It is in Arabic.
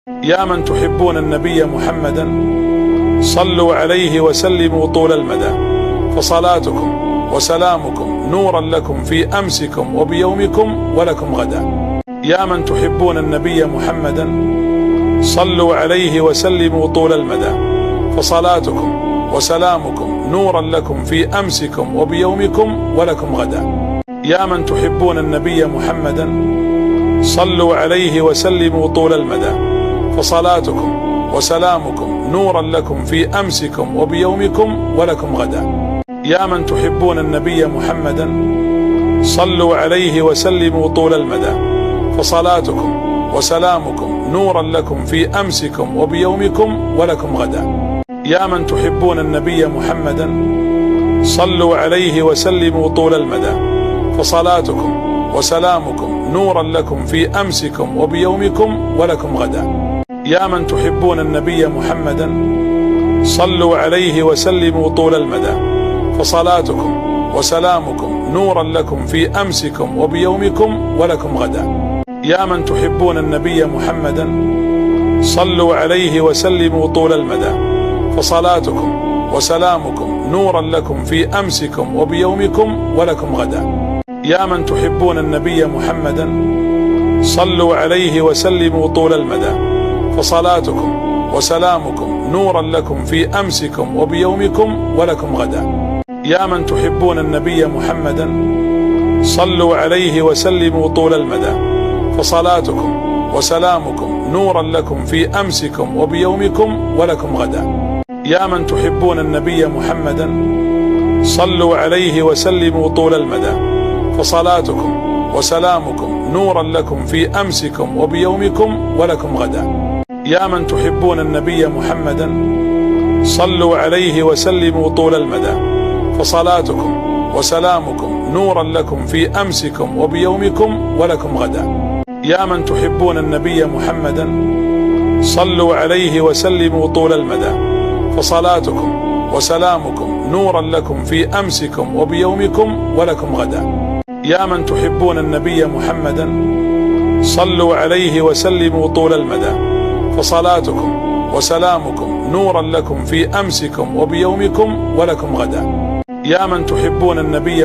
يا من تحبون النبي محمدا صلوا عليه وسلموا طول المدى، فصلاتكم وسلامكم نورا لكم في أمسكم وبيومكم ولكم غدا. يا من تحبون النبي محمدا صلوا عليه وسلموا طول المدى، فصلاتكم وسلامكم نورا لكم في أمسكم وبيومكم ولكم غدا. يا من تحبون النبي محمدا صلوا عليه وسلموا طول المدى، فصلاتكم وسلامكم نورا لكم في أمسكم وبيومكم ولكم غدا. يا من تحبون النبي محمدا صلوا عليه وسلموا طول المدى، فصلاتكم وسلامكم نورا لكم في أمسكم وبيومكم ولكم غدا. يا من تحبون النبي محمدا صلوا عليه وسلموا طول المدى، فصلاتكم وسلامكم نورا لكم في أمسكم وبيومكم ولكم غدا. يا من تحبون النبي محمدا صلوا عليه وسلموا طول المدى، فصلاتكم وسلامكم نورا لكم في أمسكم وبيومكم ولكم غدا. يا من تحبون النبي محمدا صلوا عليه وسلموا طول المدى، فصلاتكم وسلامكم نورا لكم في أمسكم وبيومكم ولكم غدا. يا من تحبون النبي محمدا صلوا عليه وسلموا طول المدى، فصلاتكم وسلامكم نورا لكم في أمسكم وبيومكم ولكم غدا. يا من تحبون النبي محمدا صلوا عليه وسلموا طول المدى، فصلاتكم وسلامكم نورا لكم في أمسكم وبيومكم ولكم غدا. يا من تحبون النبي محمدا صلوا عليه وسلموا طول المدى، فصلاتكم وسلامكم نورا لكم في أمسكم وبيومكم ولكم غدا. يا من تحبون النبي محمدا صلوا عليه وسلموا طول المدى، فصلاتكم وسلامكم نورا لكم في أمسكم وبيومكم ولكم غدا. يا من تحبون النبي محمدا صلوا عليه وسلموا طول المدى، فصلاتكم وسلامكم نورا لكم في أمسكم وبيومكم ولكم غدا. يا من تحبون النبي محمدا صلوا عليه وسلموا طول المدى، فصلاتكم وسلامكم نورا لكم في أمسكم وبيومكم ولكم غدا. يا من تحبون النبي